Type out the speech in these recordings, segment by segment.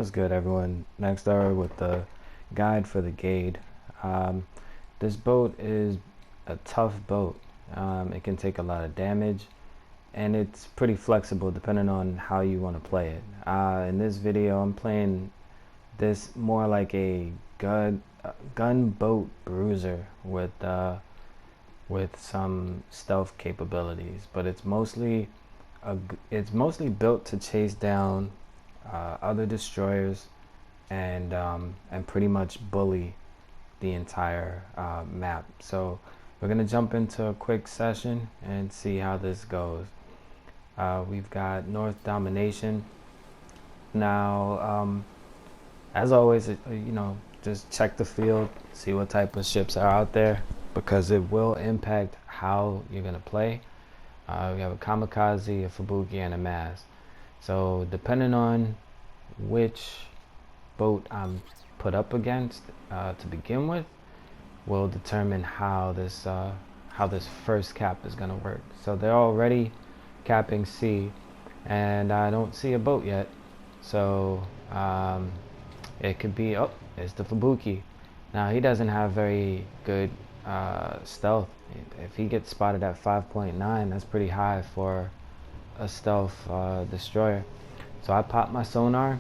What's good, everyone? Next are with the guide for the Gaede. This boat is a tough boat. It can take a lot of damage, and it's pretty flexible depending on how you want to play it. In this video, I'm playing this more like a gunboat bruiser with some stealth capabilities, but it's mostly built to chase down other destroyers and pretty much bully the entire map. So we're gonna jump into a quick session and see how this goes. We've got North Domination. Now, as always, just check the field, see what type of ships are out there, because it will impact how you're gonna play. We have a kamikaze, a fubuki, and a mast. So depending on which boat I'm put up against to begin with, will determine how this first cap is gonna work. So they're already capping C, and I don't see a boat yet. So it could be, oh, it's the fubuki. Now he doesn't have very good stealth. If he gets spotted at 5.9, that's pretty high for a stealth destroyer. So I pop my sonar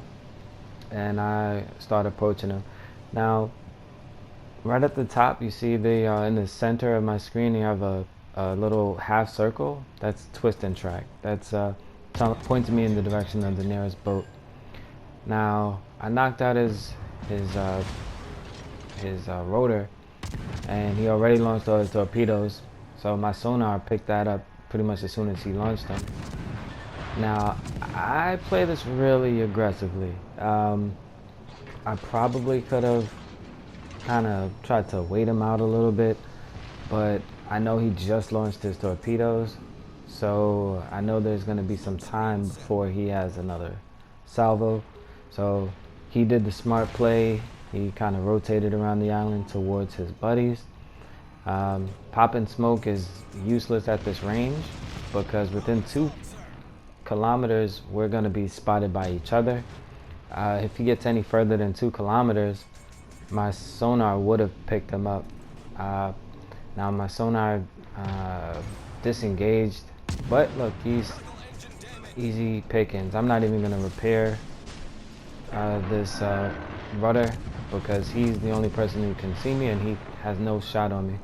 and I start approaching him. Now, right at the top, you see in the center of my screen, you have a little half circle. That's twist and track. That's pointing me in the direction of the nearest boat. Now, I knocked out his rotor, and he already launched all his torpedoes, so my sonar picked that up pretty much as soon as he launched them. Now, I play this really aggressively. I probably could have kind of tried to wait him out a little bit, but I know he just launched his torpedoes, so I know there's going to be some time before he has another salvo. So he did the smart play. He kind of rotated around the island towards his buddies. Popping smoke is useless at this range because within 2 kilometers we're going to be spotted by each other. If he gets any further than 2 kilometers, my sonar would have picked him up. Now my sonar disengaged, but look, he's easy pickings. I'm not even going to repair this rudder because he's the only person who can see me and he has no shot on me.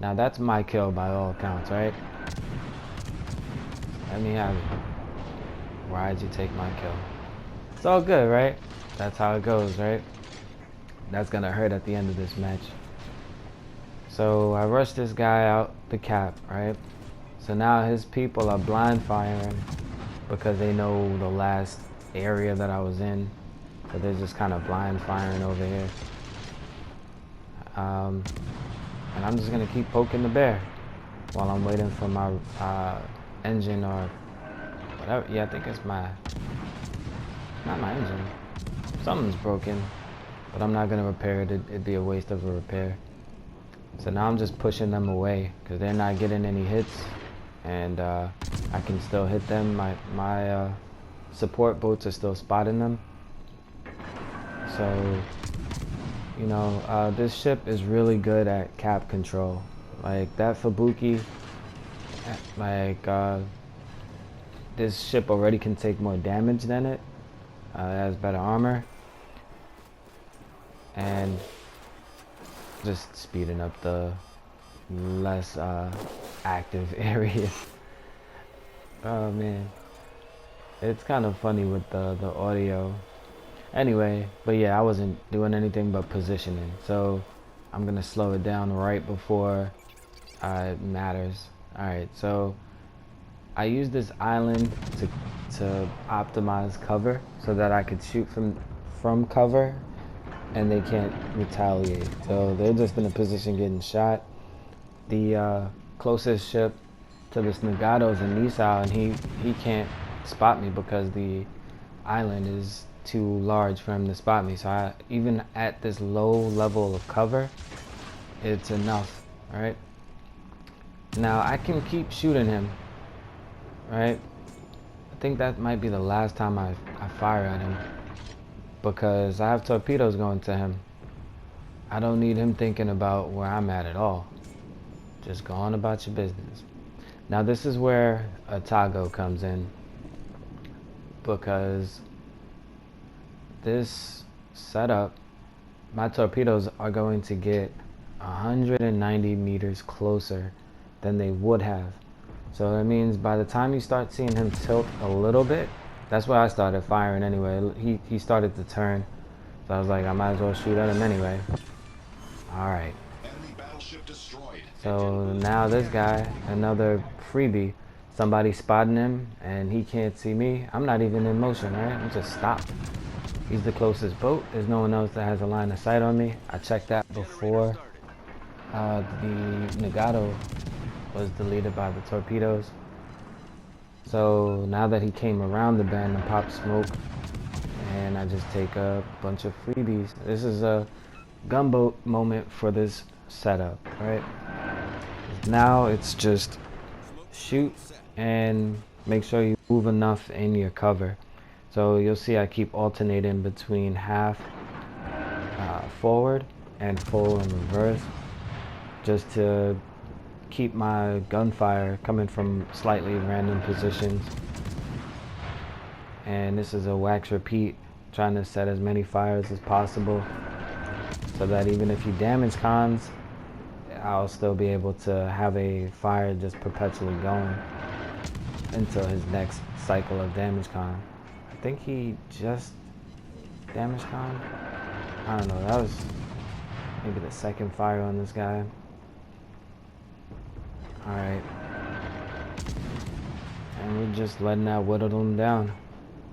Now that's my kill by all accounts, right? Let me have it. Why'd you take my kill? It's all good, right? That's how it goes, right? That's gonna hurt at the end of this match. So I rushed this guy out the cap, right? So now his people are blind firing because they know the last area that I was in. So they're just kind of blind firing over here. And I'm just gonna keep poking the bear while I'm waiting for my engine or whatever. Yeah, I think it's not my engine. Something's broken, but I'm not gonna repair it. It'd be a waste of a repair. So now I'm just pushing them away because they're not getting any hits, and I can still hit them. My support boats are still spotting them. So, this ship is really good at cap control. Like that fubuki, this ship already can take more damage than it. It has better armor. And just speeding up the less active areas. Oh man. It's kind of funny with the audio. Anyway, but yeah, I wasn't doing anything but positioning, so I'm gonna slow it down right before it matters. Alright, so I used this island to optimize cover so that I could shoot from cover and they can't retaliate. So they're just in a position getting shot. The closest ship to this Nagato is in Nisao, and he can't spot me because the island is too large for him to spot me. So even at this low level of cover, it's enough. All right, now I can keep shooting him, right? I think that might be the last time I fire at him. because I have torpedoes going to him. I don't need him thinking about where I'm at all. Just go on about your business. Now this is where a toggle comes in, because this setup, my torpedoes are going to get 190 meters closer than they would have. So that means by the time you start seeing him tilt a little bit, that's where I started firing anyway. He started to turn, so I was like, I might as well shoot at him anyway. Alright. So now this guy, another freebie, somebody spotting him and he can't see me. I'm not even in motion, right? I'm just stopped. He's the closest boat. There's no one else that has a line of sight on me. I checked that before the Gaede was deleted by the torpedoes. So now that he came around the bend and popped smoke, and I just take a bunch of freebies. This is a gunboat moment for this setup, right? Now it's just shoot and make sure you move enough in your cover. So you'll see I keep alternating between half forward and full in reverse, just to keep my gunfire coming from slightly random positions. And this is a wax repeat, trying to set as many fires as possible so that even if he damage cons, I'll still be able to have a fire just perpetually going until his next cycle of damage con. I think he just damage con. I don't know, that was maybe the second fire on this guy. Alright. And we're just letting that whittle them down.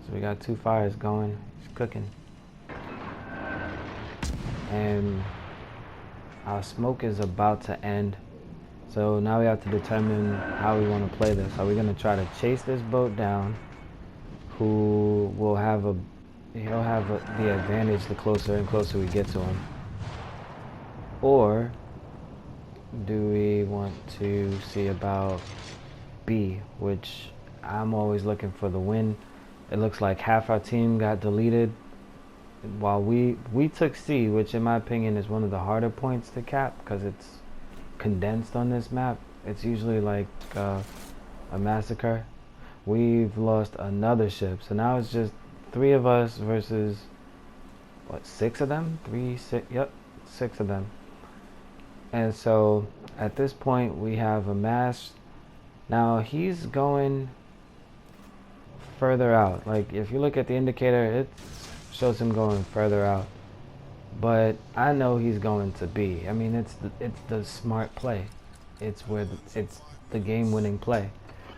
So we got 2 fires going. It's cooking. And our smoke is about to end. So now we have to determine how we want to play this. Are we going to try to chase this boat down, who will have the advantage the closer and closer we get to him? Or do we want to see about B, which I'm always looking for the win. It looks like half our team got deleted, while we took C, which in my opinion is one of the harder points to cap because it's condensed on this map. It's usually like a massacre. We've lost another ship, so now it's just 3 of us versus what, 6 of them? 3, 6, yep, 6 of them. And so at this point we have a mass. Now he's going further out. Like if you look at the indicator, it shows him going further out. But I know he's going to B. I mean, it's the smart play. It's the game-winning play.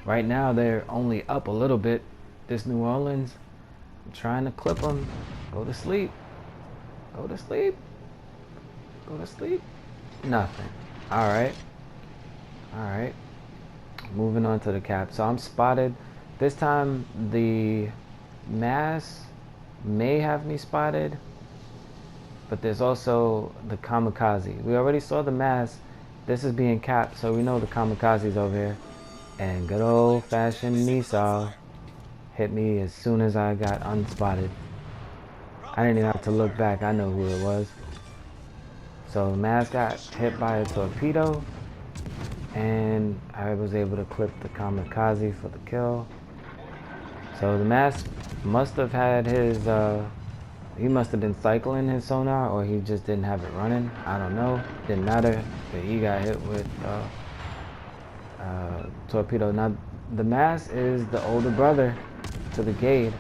Right now they're only up a little bit. This New Orleans, I'm trying to clip them. Go to sleep. Go to sleep. Go to sleep. Nothing. Alright. Alright. Moving on to the cap. So I'm spotted. This time the mass may have me spotted, but there's also the kamikaze. We already saw the mass. This is being capped, so we know the kamikaze's over here. And good old fashioned missile hit me as soon as I got unspotted. I didn't even have to look back. I know who it was. So the mass got hit by a torpedo, and I was able to clip the kamikaze for the kill. So the mass must have had his, he must have been cycling his sonar, or he just didn't have it running. I don't know. Didn't matter. But he got hit with torpedo. Now the mass is the older brother to the Gaede,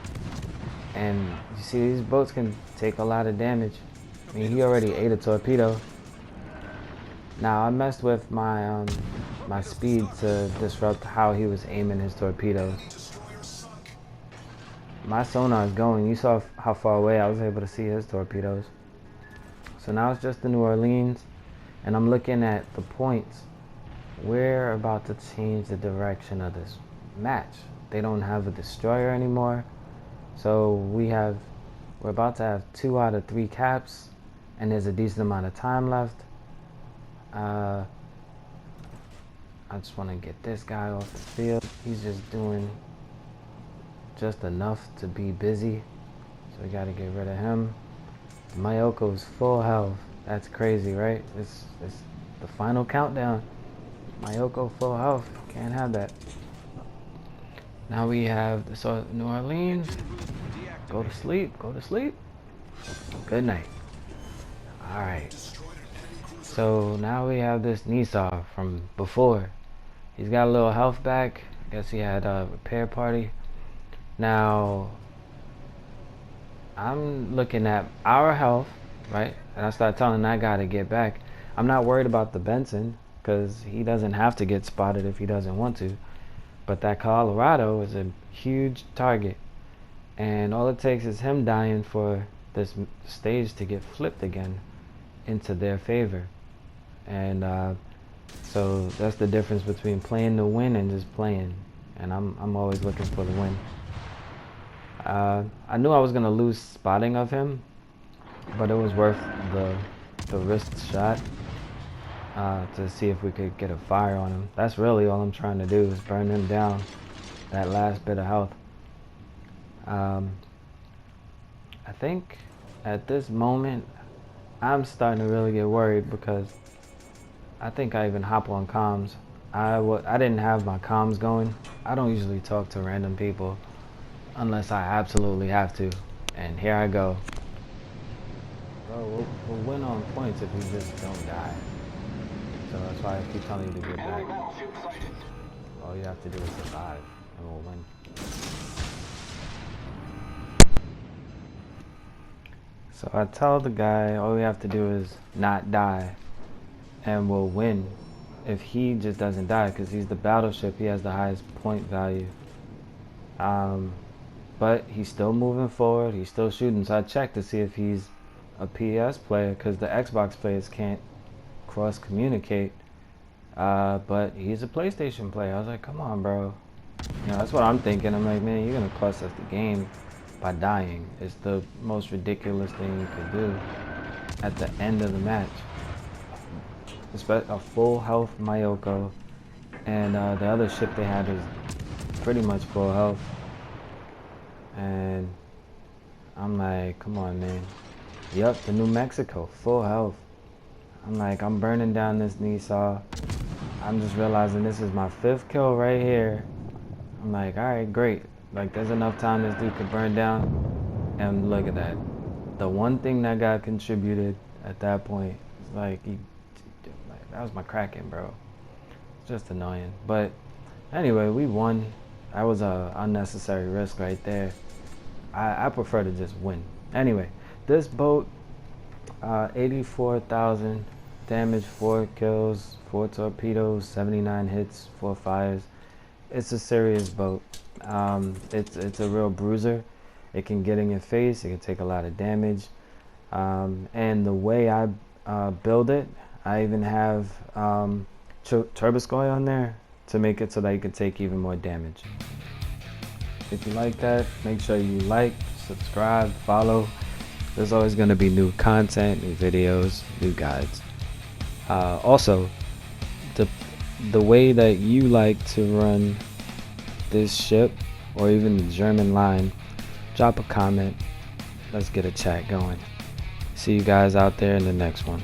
and you see these boats can take a lot of damage. I mean, he already ate a torpedo. Now I messed with my my speed to disrupt how he was aiming his torpedoes. My sonar is going. You saw how far away I was able to see his torpedoes. So now it's just the New Orleans, and I'm looking at the points. We're about to change the direction of this match. They don't have a destroyer anymore, so we're about to have 2 out of 3 caps, and there's a decent amount of time left. I just want to get this guy off the field. He's just doing just enough to be busy, So we gotta get rid of him. Mayoko's full health. That's crazy, right? It's the final countdown. Mayoko full health. Can't have that. Now we have the New Orleans. Go to sleep. Go to sleep. Good night. Alright. So now we have this Nisa from before. He's got a little health back. I guess he had a repair party. Now I'm looking at our health, right? And I start telling that guy to get back. I'm not worried about the Benson because he doesn't have to get spotted if he doesn't want to. But that Colorado is a huge target. And all it takes is him dying for this stage to get flipped again into their favor. And so that's the difference between playing to win and just playing. And I'm always looking for the win. I knew I was gonna lose spotting of him, but it was worth the risk shot to see if we could get a fire on him. That's really all I'm trying to do, is burn him down, that last bit of health. I think at this moment I'm starting to really get worried because I think I even hop on comms. I didn't have my comms going. I don't usually talk to random people unless I absolutely have to. And here I go. Bro, we'll win on points if we just don't die. So that's why I keep telling you to get back. All you have to do is survive and we'll win. So I tell the guy all we have to do is not die and we'll win if he just doesn't die, because he's the battleship. He has the highest point value. But he's still moving forward. He's still shooting. So I checked to see if he's a PS player, because the Xbox players can't cross communicate. But he's a PlayStation player. I was like, come on, bro. You know, that's what I'm thinking. I'm like, man, you're gonna cost us the game by dying. It's the most ridiculous thing you could do at the end of the match. A full health Mayoko, and the other ship they had is pretty much full health. And I'm like, come on, man. Yep, the New Mexico, full health. I'm like, I'm burning down this Nisa. I'm just realizing this is my 5th kill right here. I'm like, all right, great. Like, there's enough time this dude could burn down. And look at that. The one thing that got contributed at that point is like, that was my Kraken, bro. It's just annoying. But anyway, we won. That was a unnecessary risk right there. I prefer to just win. Anyway, this boat, 84,000 damage, 4 kills, 4 torpedoes, 79 hits, 4 fires. It's a serious boat. It's a real bruiser. It can get in your face. It can take a lot of damage. And the way I build it, I even have Turboscoy on there to make it so that you can take even more damage. If you like that, make sure you like, subscribe, follow. There's always going to be new content, new videos, new guides. Also, the way that you like to run this ship, or even the German line, drop a comment. Let's get a chat going. See you guys out there in the next one.